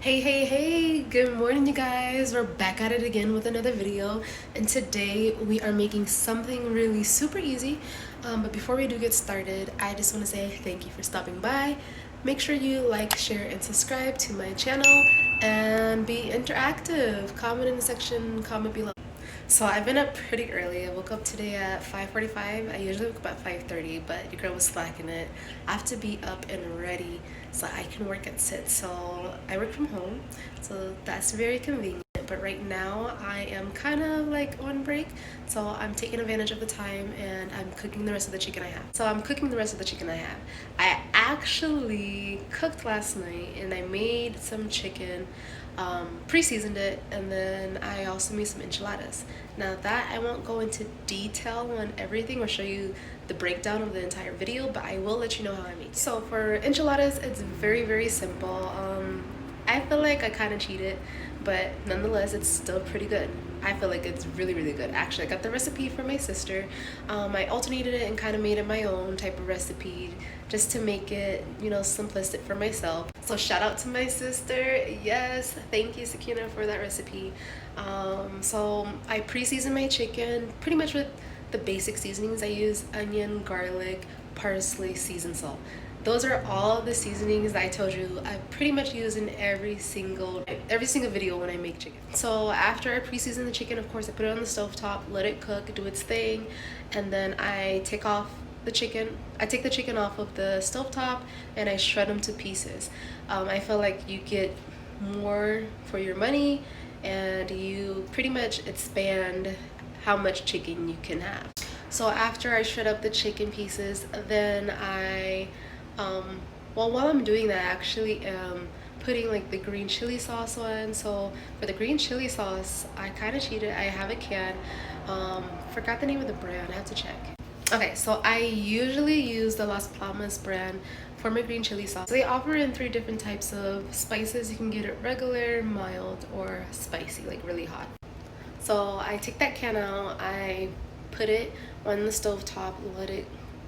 Hey, good morning, you guys. We're back at it again with another video, and today we are making something really super easy. But before we do get started, I just want to say thank you for stopping by. Make sure you like, share, and subscribe to my channel and be interactive. Comment in the section, comment below. So I've been up pretty early. I woke up today at 5:45. I usually wake up at 5:30, but your girl was slacking it. I have to be up and ready so I can work at 6. So I work from home, so that's very convenient. But right now I am kind of like on break, so I'm taking advantage of the time and I'm cooking the rest of the chicken I have. I actually cooked last night and I made some chicken, pre-seasoned it, and then I also made some enchiladas. Now that I won't go into detail on everything or show you the breakdown of the entire video, but I will let you know how I made it. So for enchiladas, it's very simple. I feel like I kind of cheated, but nonetheless it's still pretty good. I feel like it's really good. Actually, I got the recipe from my sister. I alternated it and kind of made it my own type of recipe just to make it, simplistic for myself. So shout out to my sister. Yes, thank you, Sakina, for that recipe. So I pre-seasoned my chicken pretty much with the basic seasonings. I use onion, garlic, parsley, seasoned salt. Those are all the seasonings that I told you I pretty much use in every single video when I make chicken. So after I pre-season the chicken, of course, I put it on the stove top, let it cook, do its thing, and then I take the chicken off of the stove top and I shred them to pieces. I feel like you get more for your money and you pretty much expand how much chicken you can have. So after I shred up the chicken pieces, then while I'm doing that, I actually am putting like the green chili sauce on. So for the green chili sauce, I kind of cheated. I have a can. Forgot the name of the brand. I have to check. Okay, so I usually use the Las Palmas brand for my green chili sauce. They offer in 3 different types of spices. You can get it regular, mild, or spicy, like really hot. So I take that can out, I put it on the stove top, let it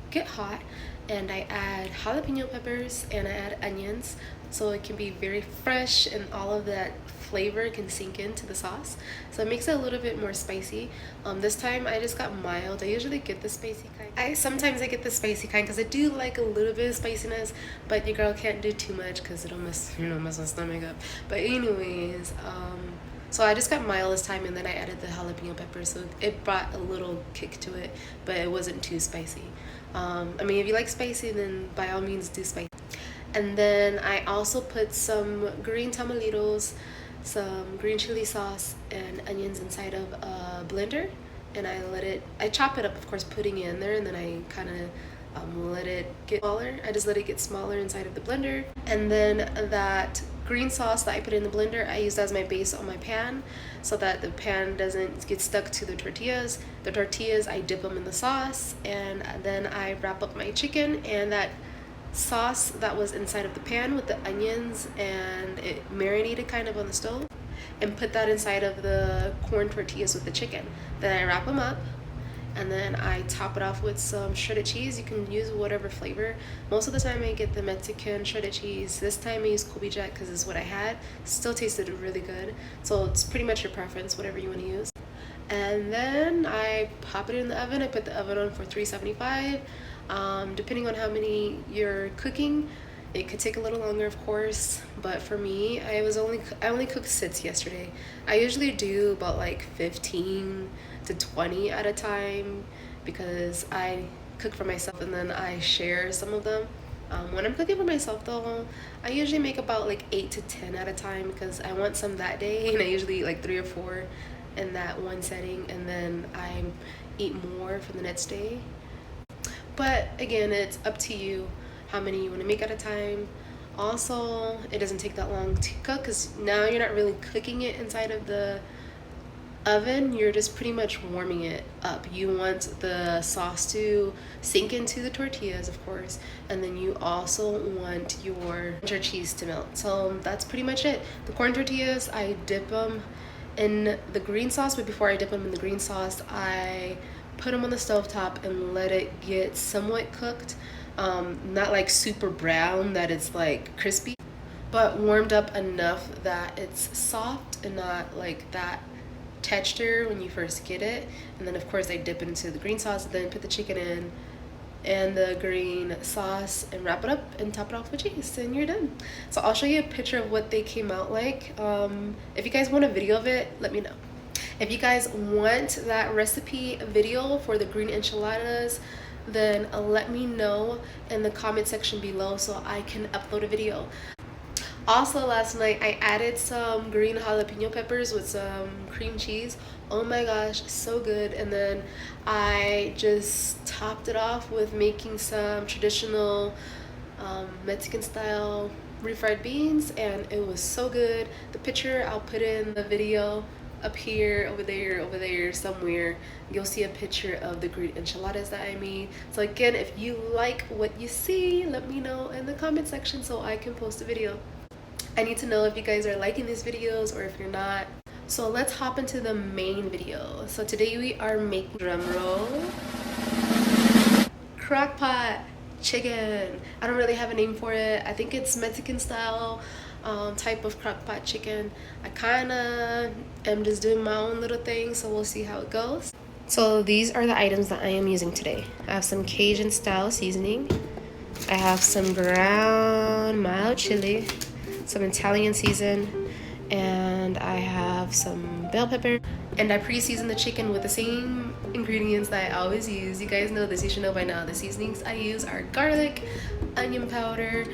get hot, and I add jalapeno peppers and I add onions so it can be very fresh and all of that flavor can sink into the sauce. So it makes it a little bit more spicy. This time I just got mild. I usually get the spicy kind. Sometimes I get the spicy kind because I do like a little bit of spiciness, but your girl can't do too much because it'll mess my stomach up. But anyways, so I just got mild this time and then I added the jalapeno pepper, so it brought a little kick to it, but it wasn't too spicy. I mean, if you like spicy, then by all means do spicy. And then I also put some green tamalitos, some green chili sauce, and onions inside of a blender. And I chop it up, of course, putting it in there, and then I kind of let it get smaller. I just let it get smaller inside of the blender. And then that green sauce that I put in the blender, I used as my base on my pan so that the pan doesn't get stuck to the tortillas. The tortillas, I dip them in the sauce, and then I wrap up my chicken and that sauce that was inside of the pan with the onions, and it marinated kind of on the stove, and put that inside of the corn tortillas with the chicken. Then I wrap them up, and then I top it off with some shredded cheese. You can use whatever flavor. Most of the time I get the Mexican shredded cheese. This time I used Colby Jack because it's what I had. Still tasted really good. So it's pretty much your preference, whatever you want to use. And then I pop it in the oven. I put the oven on for 375. Depending on how many you're cooking, it could take a little longer, of course, but for me, I only cooked 6 yesterday. I usually do about like 15 to 20 at a time because I cook for myself and then I share some of them. When I'm cooking for myself though, I usually make about like 8 to 10 at a time because I want some that day, and I usually eat like 3 or 4 in that one setting, and then I eat more for the next day. But again, it's up to you how many you want to make at a time. Also, it doesn't take that long to cook because now you're not really cooking it inside of the oven, you're just pretty much warming it up. You want the sauce to sink into the tortillas, of course, and then you also want your cheese to melt. So that's pretty much it. The corn tortillas, I dip them in the green sauce, but before I dip them in the green sauce, I put them on the stovetop and let it get somewhat cooked. Not like super brown that it's like crispy, but warmed up enough that it's soft and not like that texture when you first get it. And then of course I dip it into the green sauce, then put the chicken in and the green sauce and wrap it up and top it off with cheese, and you're done. So I'll show you a picture of what they came out like. If you guys want a video of it, let me know. If you guys want that recipe video for the green enchiladas, then let me know in the comment section below so I can upload a video. Also, last night I added some green jalapeno peppers with some cream cheese. Oh my gosh, so good. And then I just topped it off with making some traditional Mexican style refried beans, and it was so good. The picture I'll put in the video up here, over there somewhere. You'll see a picture of the green enchiladas that I made. So again, if you like what you see, let me know in the comment section so I can post a video. I need to know if you guys are liking these videos or if you're not. So let's hop into the main video. So today we are making, drum roll, crockpot chicken. I don't really have a name for it. I think it's Mexican style type of crockpot chicken. I kind of am just doing my own little thing, so we'll see how it goes. So these are the items that I am using today. I have some Cajun style seasoning. I have some ground mild chili, some Italian season, and I have some bell pepper. And I pre-seasoned the chicken with the same ingredients that I always use. You guys know this, you should know by now. The seasonings I use are garlic, onion powder,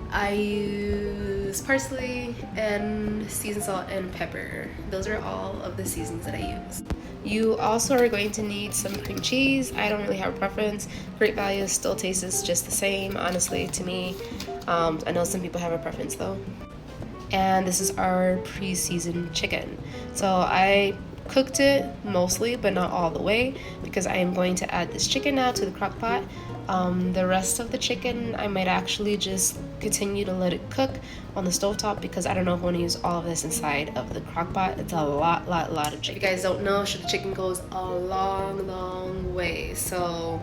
I use parsley, and seasoned salt and pepper. Those are all of the seasonings that I use. You also are going to need some cream cheese. I don't really have a preference. Great Value still tastes just the same, honestly, to me. I know some people have a preference though. And this is our pre-seasoned chicken. So I cooked it mostly, but not all the way, because I am going to add this chicken now to the crock pot. The rest of the chicken, I might actually just continue to let it cook on the stovetop, because I don't know if I want to use all of this inside of the crock pot. It's a lot of chicken. If you guys don't know, the chicken goes a long way. So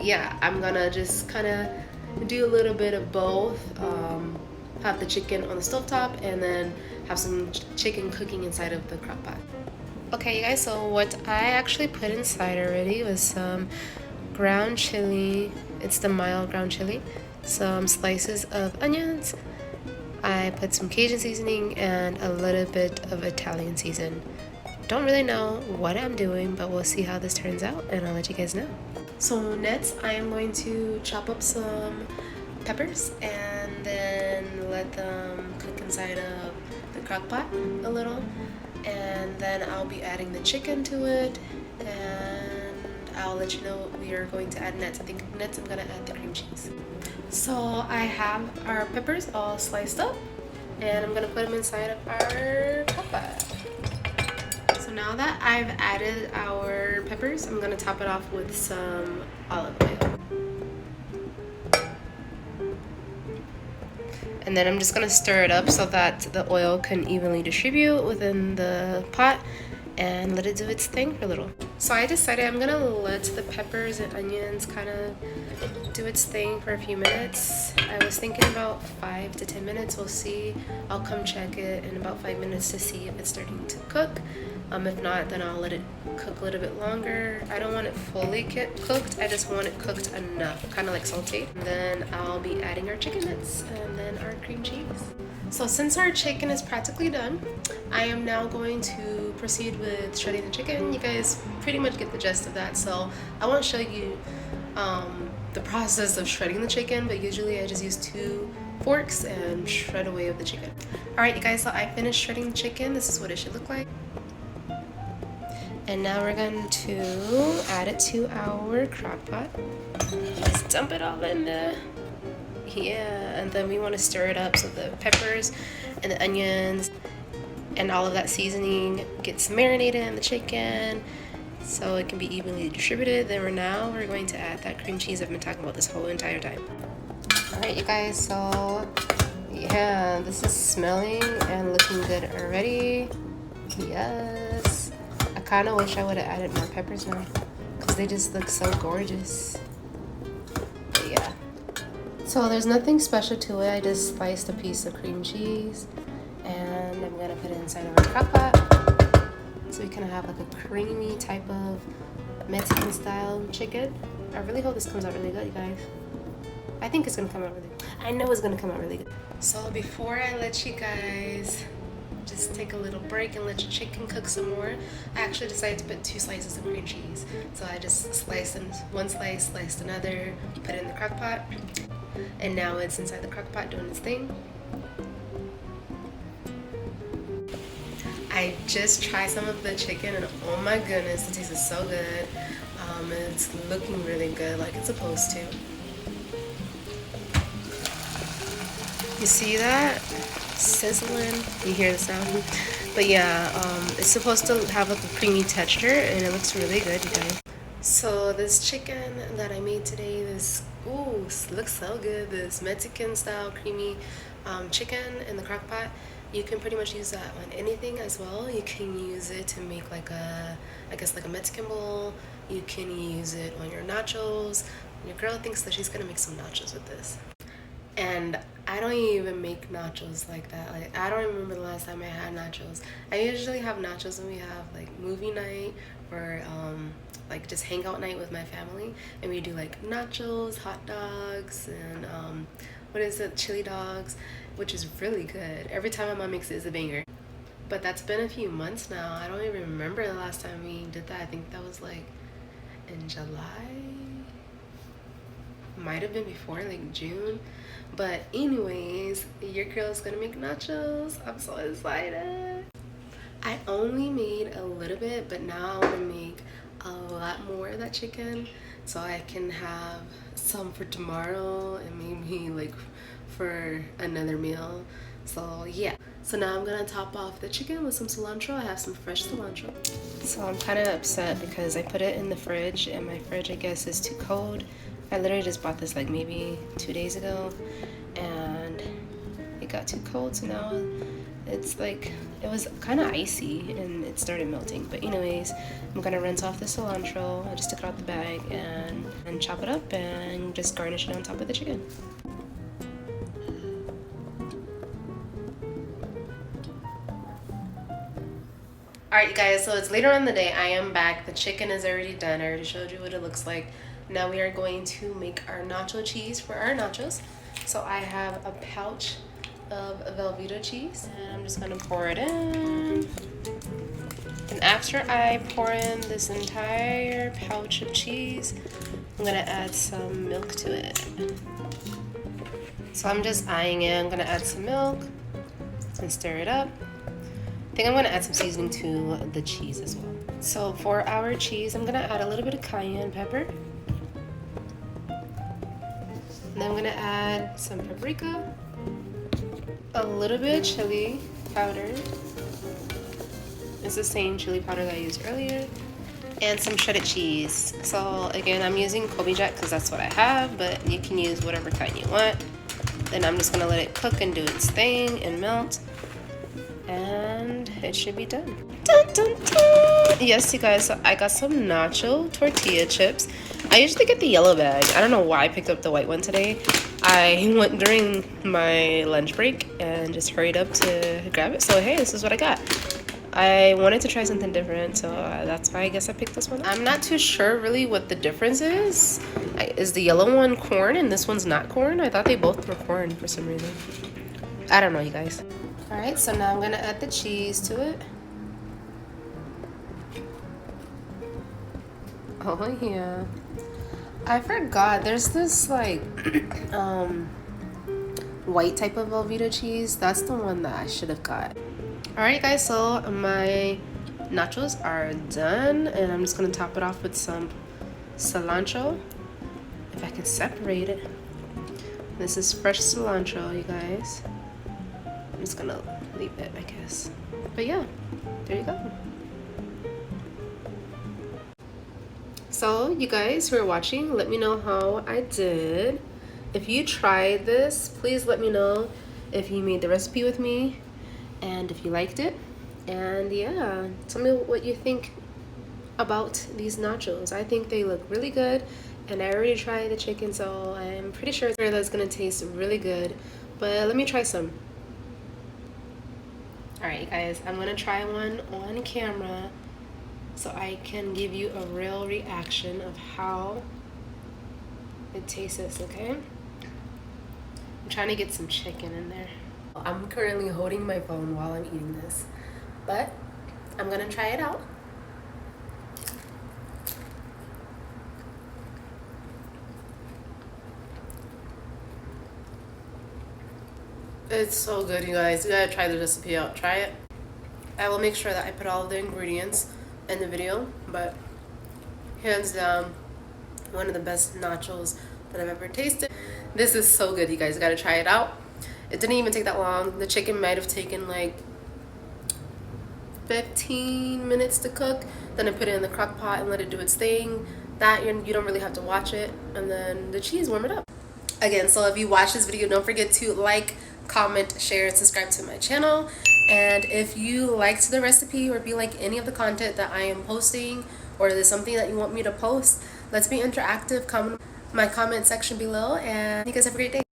yeah, I'm gonna just kind of do a little bit of both. Have the chicken on the stovetop and then have some chicken cooking inside of the crock pot. Okay, you guys, so what I actually put inside already was some ground chili. It's the mild ground chili, some slices of onions. I put some Cajun seasoning and a little bit of Italian season. Don't really know what I'm doing, but we'll see how this turns out and I'll let you guys know. So next I am going to chop up some peppers and then let them cook inside of the crock pot a little, and then I'll be adding the chicken to it, and I'll let you know what we are going to add next. I think next I'm gonna add the cream cheese. So I have our peppers all sliced up and I'm gonna put them inside of our crock pot. So now that I've added our peppers, I'm gonna top it off with some olive oil. And then I'm just gonna stir it up so that the oil can evenly distribute within the pot and let it do its thing for a little. So I decided I'm gonna let the peppers and onions kind of do its thing for a few minutes. I was thinking about 5 to 10 minutes, we'll see. I'll come check it in about 5 minutes to see if it's starting to cook. If not, then I'll let it cook a little bit longer. I don't want it fully cooked, I just want it cooked enough, kind of like sauteed. And then I'll be adding our chicken nuts and then our cream cheese. So since our chicken is practically done, I am now going to proceed with shredding the chicken. You guys pretty much get the gist of that, so I won't show you the process of shredding the chicken, but usually I just use 2 forks and shred away with the chicken. Alright you guys, so I finished shredding the chicken. This is what it should look like. And now we're going to add it to our crock pot. Just dump it all in there. Yeah, and then we want to stir it up so the peppers and the onions and all of that seasoning gets marinated in the chicken so it can be evenly distributed. Then we're going to add that cream cheese I've been talking about this whole entire time. Alright you guys, so yeah, this is smelling and looking good already. Yes. I kind of wish I would have added more peppers now because they just look so gorgeous. But yeah. So there's nothing special to it. I just sliced a piece of cream cheese and I'm gonna put it inside of a crock pot. So we kind of have like a creamy type of Mexican style chicken. I really hope this comes out really good, you guys. I think it's gonna come out really good. I know it's gonna come out really good. So before I let you guys just take a little break and let your chicken cook some more, I actually decided to put 2 slices of cream cheese. So I just sliced one slice, sliced another, put it in the crock pot, and now it's inside the crock pot doing its thing. I just tried some of the chicken and oh my goodness, it tastes so good. It's looking really good like it's supposed to. You see that? Sizzling. You hear the sound? But yeah, it's supposed to have like a creamy texture and it looks really good, you guys. So this chicken that I made today, looks so good. This Mexican style creamy chicken in the crock pot. You can pretty much use that on anything as well. You can use it to make like a Mexican bowl. You can use it on your nachos. Your girl thinks that she's gonna make some nachos with this. And I don't even make nachos like that. Like, I don't remember the last time I had nachos. I usually have nachos when we have like movie night or like just hangout night with my family, and we do like nachos, hot dogs, and chili dogs, which is really good. Every time my mom makes it, it's a banger. But that's been a few months now. I don't even remember the last time we did that. I think that was like in July. Might have been before, like June. But anyways, your girl's gonna make nachos. I'm so excited. I only made a little bit, but now I'm gonna make a lot more of that chicken so I can have some for tomorrow and maybe like for another meal. So yeah, so now I'm gonna top off the chicken with some cilantro. I have some fresh cilantro. So I'm kind of upset because I put it in the fridge and my fridge, I guess, is too cold. I literally just bought this like maybe 2 days ago and it got too cold, so now it's like, it was kind of icy and it started melting. But anyways, I'm gonna rinse off the cilantro. I just took it out the bag and chop it up and just garnish it on top of the chicken. Alright you guys, so it's later on in the day. I am back. The chicken is already done. I already showed you what it looks like. Now we are going to make our nacho cheese for our nachos. So I have a pouch of Velveeta cheese and I'm just gonna pour it in. And after I pour in this entire pouch of cheese, I'm gonna add some milk to it. So I'm just eyeing it. I'm gonna add some milk and stir it up. I think I'm gonna add some seasoning to the cheese as well. So for our cheese, I'm gonna add a little bit of cayenne pepper. And then I'm gonna add some paprika, a little bit of chili powder. It's the same chili powder that I used earlier. And some shredded cheese. So again, I'm using Kobe Jack because that's what I have, but you can use whatever kind you want. Then I'm just gonna let it cook and do its thing and melt. And it should be done. Dun, dun, dun. Yes, you guys, so I got some nacho tortilla chips. I usually get the yellow bag. I don't know why I picked up the white one today. I went during my lunch break and just hurried up to grab it. So hey, this is what I got. I wanted to try something different, so that's why I guess I picked this one up. I'm not too sure really what the difference is. Is the yellow one corn and this one's not corn? I thought they both were corn for some reason. I don't know, you guys. Alright, so now I'm gonna add the cheese to it. Oh yeah. I forgot, there's this like white type of Velveeta cheese. That's the one that I should have got. Alright guys, so my nachos are done and I'm just gonna top it off with some cilantro. If I can separate it. This is fresh cilantro, you guys. I'm just gonna leave it, I guess. But yeah, there you go. So you guys who are watching, let me know how I did. If you tried this, please let me know if you made the recipe with me and if you liked it. And yeah, tell me what you think about these nachos. I think they look really good and I already tried the chicken, so I'm pretty sure that's gonna taste really good. But let me try some. Alright guys, I'm gonna try one on camera so I can give you a real reaction of how it tastes, okay? I'm trying to get some chicken in there. I'm currently holding my phone while I'm eating this, but I'm gonna try it out. It's so good, you guys. You gotta try the recipe out. Try it. I will make sure that I put all of the ingredients in the video, but hands down, one of the best nachos that I've ever tasted. This is so good, you guys. You gotta try it out. It didn't even take that long. The chicken might have taken like 15 minutes to cook. Then I put it in the crock pot and let it do its thing. That you don't really have to watch it. And then the cheese, warm it up. Again, so if you watch this video, don't forget to like, comment, share, and subscribe to my channel. And if you liked the recipe or if you like any of the content that I am posting, or there's something that you want me to post, let's be interactive. Comment in my comment section below, and you guys have a great day.